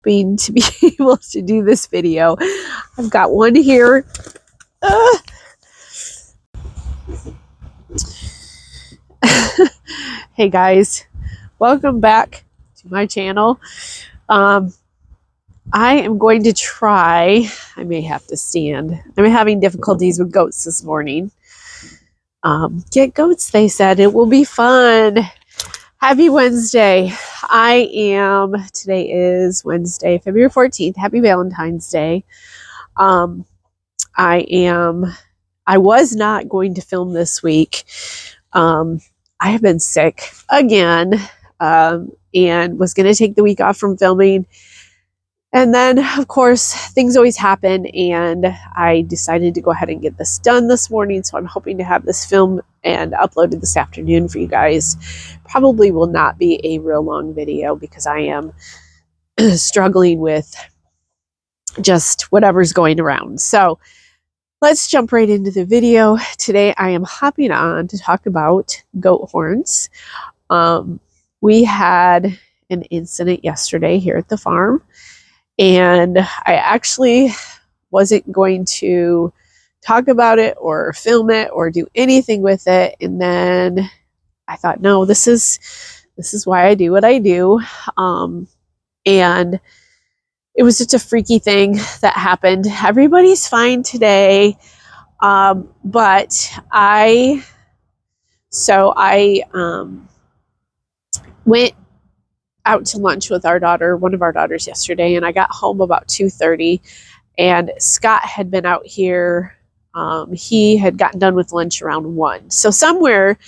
hoping to be able to do this video. I've got one here. Hey guys, welcome back to my channel. I am going to try, I may have to stand. I'm having difficulties with goats this morning. Get goats, they said. It will be fun. Happy Wednesday. Today is Wednesday, February 14th. Happy Valentine's Day. I was not going to film this week. I have been sick again, and was going to take the week off from filming. And then, of course, things always happen, and I decided to go ahead and get this done this morning. So I'm hoping to have this filmed and uploaded this afternoon for you guys. Probably will not be a real long video because I am struggling with just whatever's going around. So let's jump right into the video. Today I am hopping on to talk about goat horns. We had an incident yesterday here at the farm. And I actually wasn't going to talk about it or film it or do anything with it. And then I thought, no, this is why I do what I do. And it was just a freaky thing that happened. Everybody's fine today. But I went out to lunch with one of our daughters yesterday, and I got home about 2:30, and Scott had been out here. He had gotten done with lunch around 1. So somewhere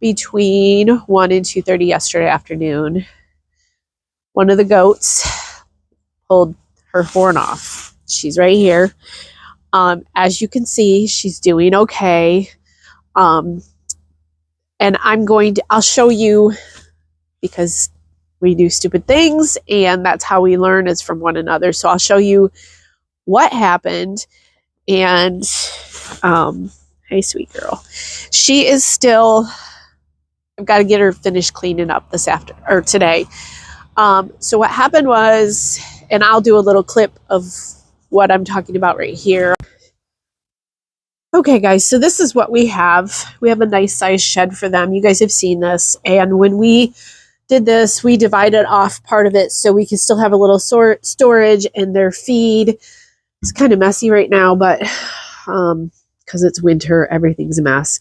between 1 and 2:30 yesterday afternoon, one of the goats pulled her horn off. She's right here. As you can see, she's doing okay. And I'll show you, because we do stupid things, and that's how we learn, is from one another. So I'll show you what happened. And hey, sweet girl, she is still. I've got to get her finished cleaning up today. So what happened was, and I'll do a little clip of what I'm talking about right here. Okay, guys, so this is what we have. We have a nice size shed for them. You guys have seen this, and when we did this, we divided off part of it so we can still have a little storage, and their feed. It's kind of messy right now, but because it's winter, everything's a mess.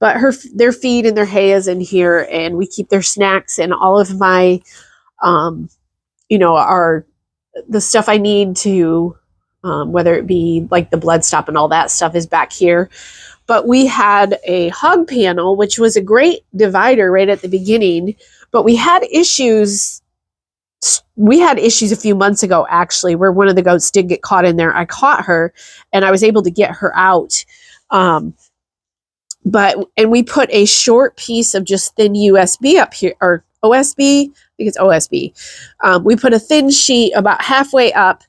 But their feed and their hay is in here, and we keep their snacks and all of my, the stuff I need to, whether it be like the blood stop and all that stuff, is back here. But we had a hog panel, which was a great divider right at the beginning. But we had issues. We had issues a few months ago, actually, where one of the goats did get caught in there. I caught her, and I was able to get her out. And we put a short piece of just thin USB up here, or OSB. I think it's OSB. We put a thin sheet about halfway up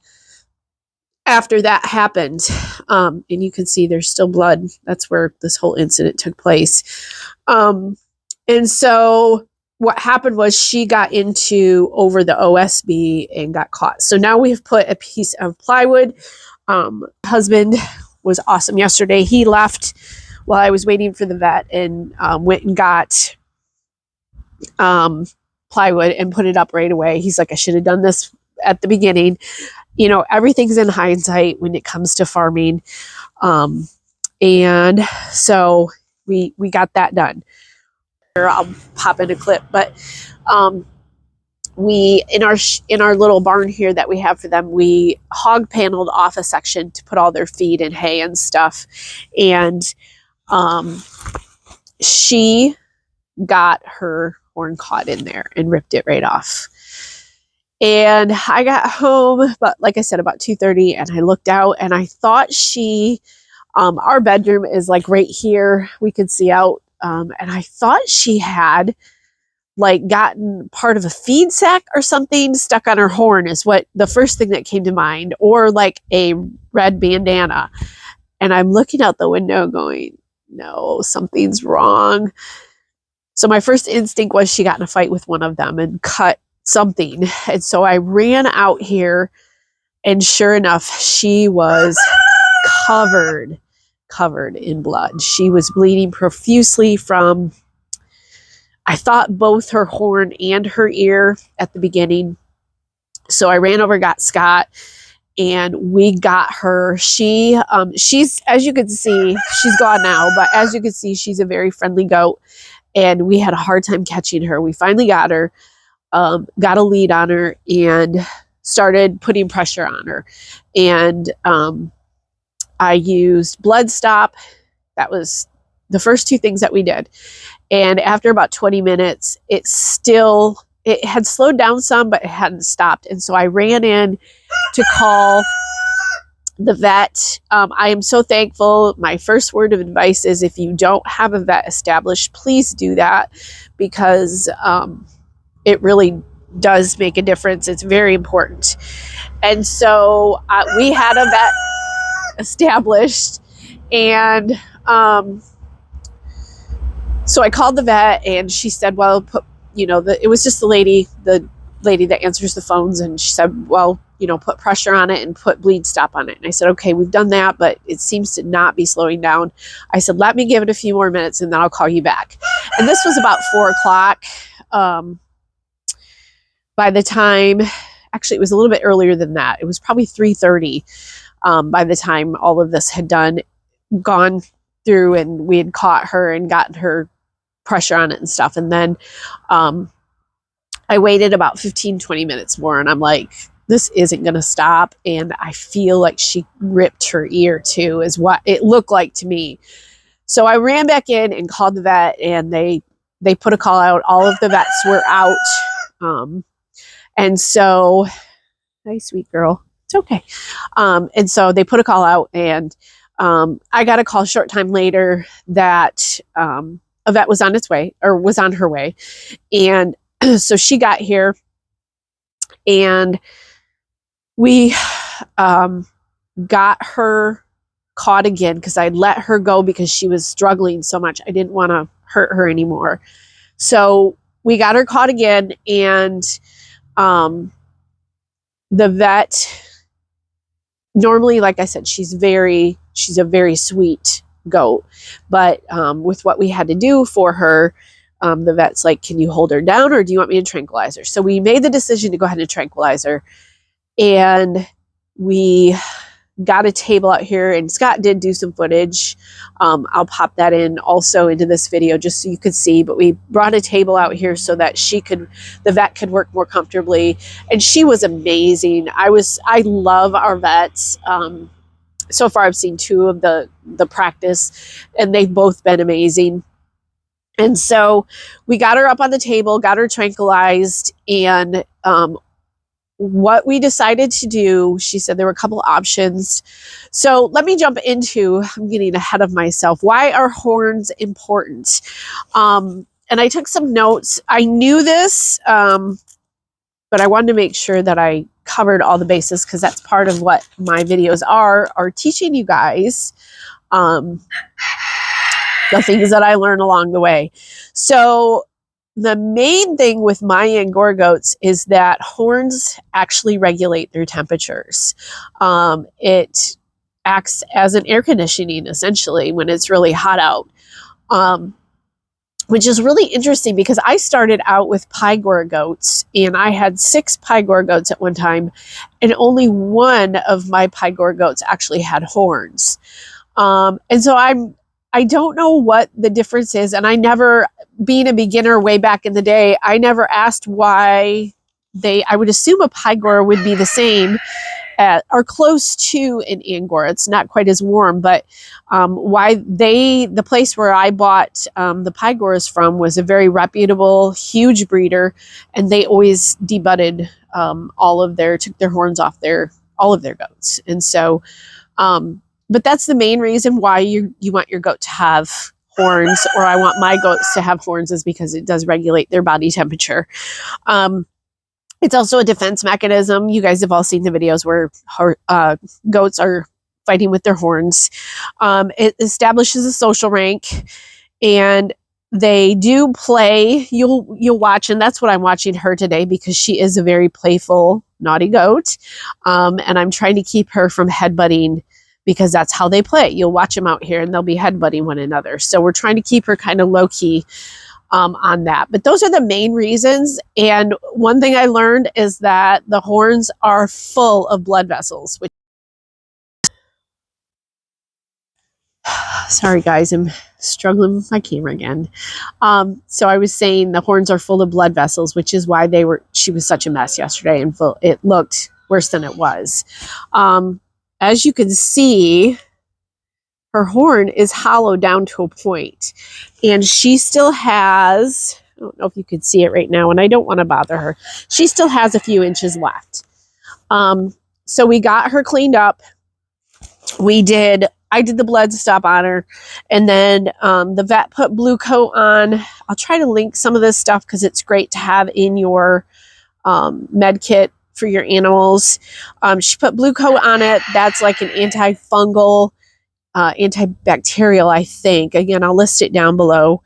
after that happened. And you can see there's still blood. That's where this whole incident took place. And so what happened was she got over the OSB and got caught. So now we've put a piece of plywood. Husband was awesome yesterday. He left while I was waiting for the vet and went and got plywood and put it up right away. He's like, I should have done this at the beginning. Everything's in hindsight when it comes to farming. And so we got that done. I'll pop in a clip, but we in our little barn here that we have for them, we hog paneled off a section to put all their feed and hay and stuff, and she got her horn caught in there and ripped it right off. And I got home, but like I said, about 2:30, and I looked out, and I thought our bedroom is like right here. We could see out. And I thought she had like gotten part of a feed sack or something stuck on her horn, is what the first thing that came to mind, or like a red bandana. And I'm looking out the window going, no, something's wrong. So my first instinct was she got in a fight with one of them and cut something. And so I ran out here, and sure enough, she was covered in blood. She was bleeding profusely from, I thought, both her horn and her ear at the beginning. So I ran over, got Scott, and we got her. She's, as you can see, she's gone now, but as you can see, she's a very friendly goat, and we had a hard time catching her. We finally got her, got a lead on her, and started putting pressure on her. And I used blood stop. That was the first two things that we did. And after about 20 minutes, it had slowed down some, but it hadn't stopped. And so I ran in to call the vet. I am so thankful. My first word of advice is, if you don't have a vet established, please do that, because it really does make a difference. It's very important. And so we had a vet established, and so I called the vet, and she said, well, it was just the lady that answers the phones, and she said, well, put pressure on it and put bleed stop on it. And I said, okay, we've done that, but it seems to not be slowing down. I said, let me give it a few more minutes, and then I'll call you back. And this was about 4:00. By the time, actually, it was a little bit earlier than that. It was probably 3:30 by the time all of this had gone through, and we had caught her and gotten her pressure on it and stuff. And then I waited about 15-20 minutes more, and I'm like, this isn't going to stop. And I feel like she ripped her ear too, is what it looked like to me. So I ran back in and called the vet, and they put a call out. All of the vets were out. And so, hi, sweet girl. It's okay. And so they put a call out, and I got a call a short time later that a vet was on its way, or was on her way. And so she got here, and we got her caught again, because I let her go because she was struggling so much. I didn't want to hurt her anymore. So we got her caught again, and the vet, normally, like I said, she's a very sweet goat, but with what we had to do for her, the vet's like, can you hold her down, or do you want me to tranquilize her? So we made the decision to go ahead and tranquilize her, and we got a table out here, and Scott did do some footage. I'll pop that in also into this video just so you could see, but we brought a table out here so that the vet could work more comfortably. And she was amazing. I love our vets. So far I've seen two of the practice, and they've both been amazing. And so we got her up on the table, got her tranquilized, and what we decided to do, she said there were a couple options. So let me jump into, I'm getting ahead of myself. Why are horns important? And I took some notes. I knew this, but I wanted to make sure that I covered all the bases, because that's part of what my videos are teaching you guys the things that I learn along the way. So the main thing with my Angora goats is that horns actually regulate their temperatures. It acts as an air conditioning, essentially, when it's really hot out, which is really interesting, because I started out with Angora goats, and I had 6 Angora goats at one time, and only one of my Angora goats actually had horns. And so I don't know what the difference is, and I never, being a beginner way back in the day, I never asked why I would assume a Angora would be the same or close to an Angora. It's not quite as warm, but why the place where I bought the Angoras from was a very reputable, huge breeder, and they always debudded took their horns off all of their goats. And so, but that's the main reason why you want your goat to have horns, or I want my goats to have horns, is because it does regulate their body temperature. It's also a defense mechanism. You guys have all seen the videos where goats are fighting with their horns. It establishes a social rank, and They do play. You'll watch, and that's what I'm watching her today because she is a very playful, naughty goat. And I'm trying to keep her from headbutting because that's how they play. You'll watch them out here and they'll be headbutting one another. So we're trying to keep her kind of low key on that. But those are the main reasons. And one thing I learned is that the horns are full of blood vessels, which sorry guys, I'm struggling with my camera again. So I was saying the horns are full of blood vessels, which is why she was such a mess yesterday and it looked worse than it was. As you can see, her horn is hollow down to a point, and she still has, I don't know if you can see it right now, and I don't want to bother her. She still has a few inches left. So we got her cleaned up. I did the blood stop on her, and then the vet put blue coat on. I'll try to link some of this stuff because it's great to have in your med kit for your animals. She put blue coat on it. That's like an antifungal, antibacterial, I think. Again, I'll list it down below.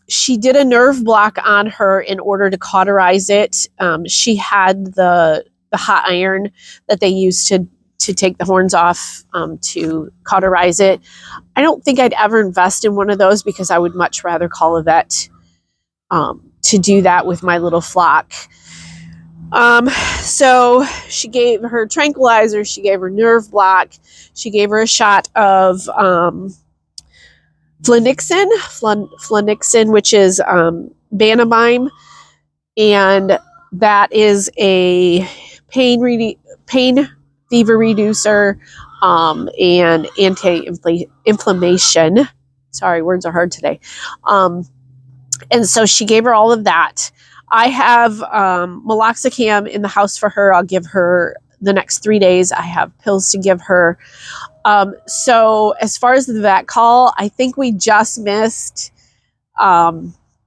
She did a nerve block on her in order to cauterize it. She had the hot iron that they use to take the horns off to cauterize it. I don't think I'd ever invest in one of those because I would much rather call a vet to do that with my little flock. So she gave her tranquilizer, she gave her nerve block, she gave her a shot of Flunixin, which is Banamine, and that is a pain fever reducer and anti-inflammation. Sorry, words are hard today. And so she gave her all of that. I have meloxicam in the house for her. I'll give her the next 3 days. I have pills to give her. So as far as the vet call, I think we just missed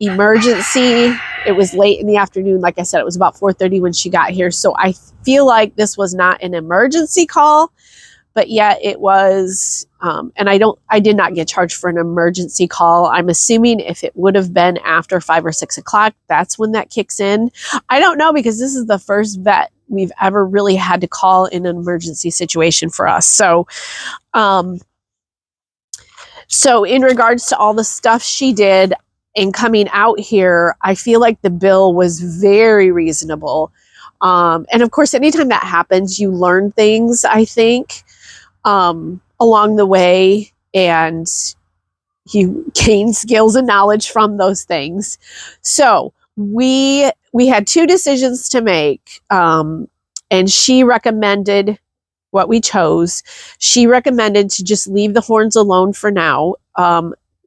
emergency. It was late in the afternoon. Like I said, it was about 4:30 when she got here. So I feel like this was not an emergency call, but yet it was, and I did not get charged for an emergency call. I'm assuming if it would have been after 5 or 6 o'clock, that's when that kicks in. I don't know, because this is the first vet we've ever really had to call in an emergency situation for us. So in regards to all the stuff she did and coming out here, I feel like the bill was very reasonable. And of course, anytime that happens, you learn things, I think, along the way, and you gain skills and knowledge from those things. So we had 2 decisions to make, and she recommended what we chose. She recommended to just leave the horns alone for now.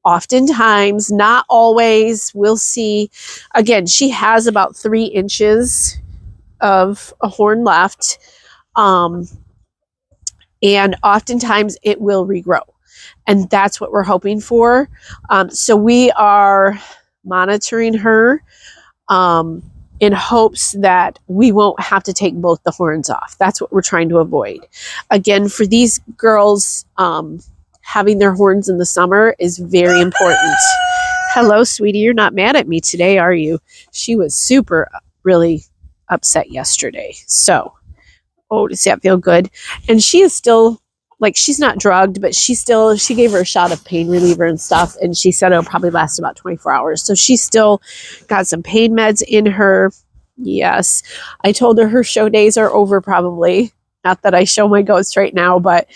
Oftentimes, not always, we'll see. Again, she has about 3 inches of a horn left. And oftentimes it will regrow. And that's what we're hoping for. So we are monitoring her in hopes that we won't have to take both the horns off. That's what we're trying to avoid. Again, for these girls, having their horns in the summer is very important. Hello, sweetie. You're not mad at me today, are you? She was really upset yesterday. So, oh, does that feel good? And she is still, like, she's not drugged, but she gave her a shot of pain reliever and stuff, and she said it'll probably last about 24 hours. So she's still got some pain meds in her. Yes. I told her show days are over probably. Not that I show my goats right now, but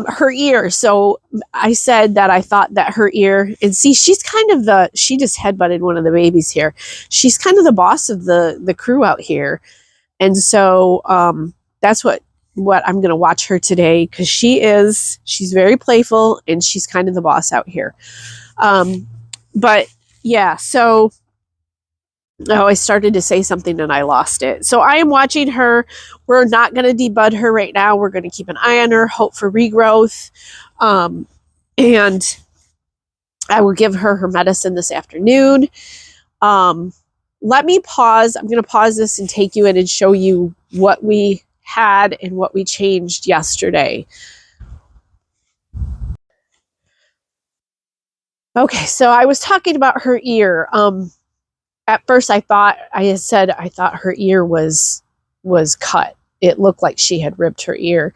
her ear. So I said that I thought that her ear, and see, she's kind of she just headbutted one of the babies here. She's kind of the boss of the crew out here. And so that's what I'm going to watch her today, because she's very playful and she's kind of the boss out here. But yeah, so I started to say something and I lost it. So I am watching her. We're not going to debud her right now. We're going to keep an eye on her, hope for regrowth. And I will give her medicine this afternoon. Let me pause. I'm going to pause this and take you in and show you what we had and what we changed yesterday. Okay, so I was talking about her ear. At first I thought I thought her ear was cut. It looked like she had ripped her ear.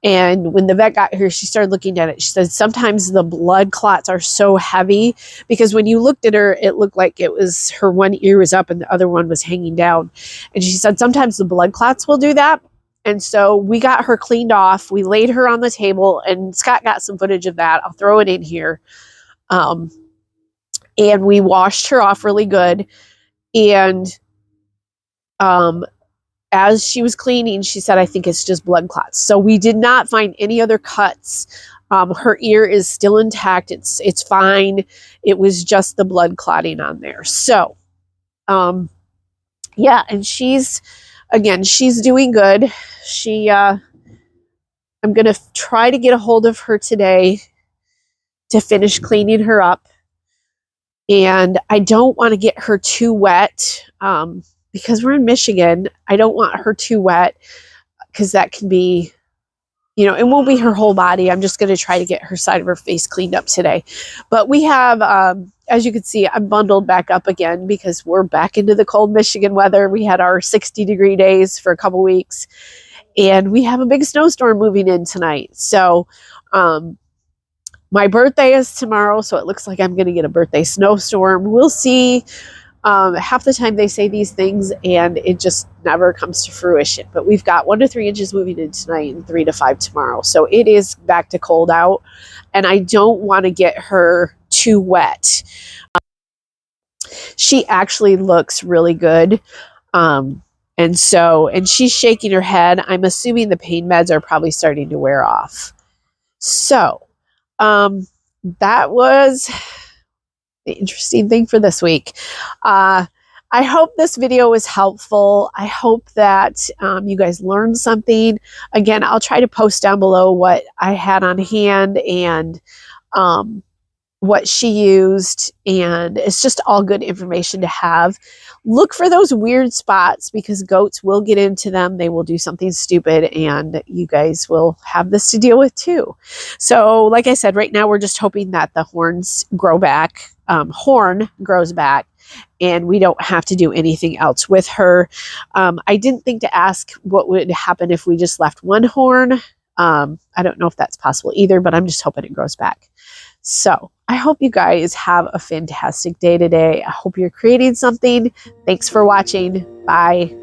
And when the vet got here, she started looking at it. She said sometimes the blood clots are so heavy because when you looked at her, it looked like it was her one ear was up and the other one was hanging down. And she said sometimes the blood clots will do that. And so we got her cleaned off. We laid her on the table, and Scott got some footage of that. I'll throw it in here. Um, and we washed her off really good. And um, as she was cleaning, she said, I think it's just blood clots. So we did not find any other cuts. Her ear is still intact. It's fine. It was just the blood clotting on there. So, yeah, and she's doing good. I'm going to try to get a hold of her today to finish cleaning her up. And I don't want to get her too wet because we're in Michigan. I don't want her too wet because that can be, it won't be her whole body. I'm just going to try to get her side of her face cleaned up today. But we have, as you can see, I'm bundled back up again because we're back into the cold Michigan weather. We had our 60-degree days for a couple weeks, and we have a big snowstorm moving in tonight. So, my birthday is tomorrow, so it looks like I'm going to get a birthday snowstorm. We'll see. Half the time they say these things and it just never comes to fruition. But we've got 1 to 3 inches moving in tonight and 3 to 5 tomorrow. So it is back to cold out, and I don't want to get her too wet. She actually looks really good. And she's shaking her head. I'm assuming the pain meds are probably starting to wear off. So, that was the interesting thing for this week. I hope this video was helpful. I hope that you guys learned something. Again, I'll try to post down below what I had on hand and what she used, and it's just all good information to have. Look for those weird spots because goats will get into them. They will do something stupid, and you guys will have this to deal with too. So like I said, right now we're just hoping that the horns grow back, horn grows back, and we don't have to do anything else with her. I didn't think to ask what would happen if we just left one horn. I don't know if that's possible either, but I'm just hoping it grows back. So I hope you guys have a fantastic day today. I hope you're creating something. Thanks for watching. Bye.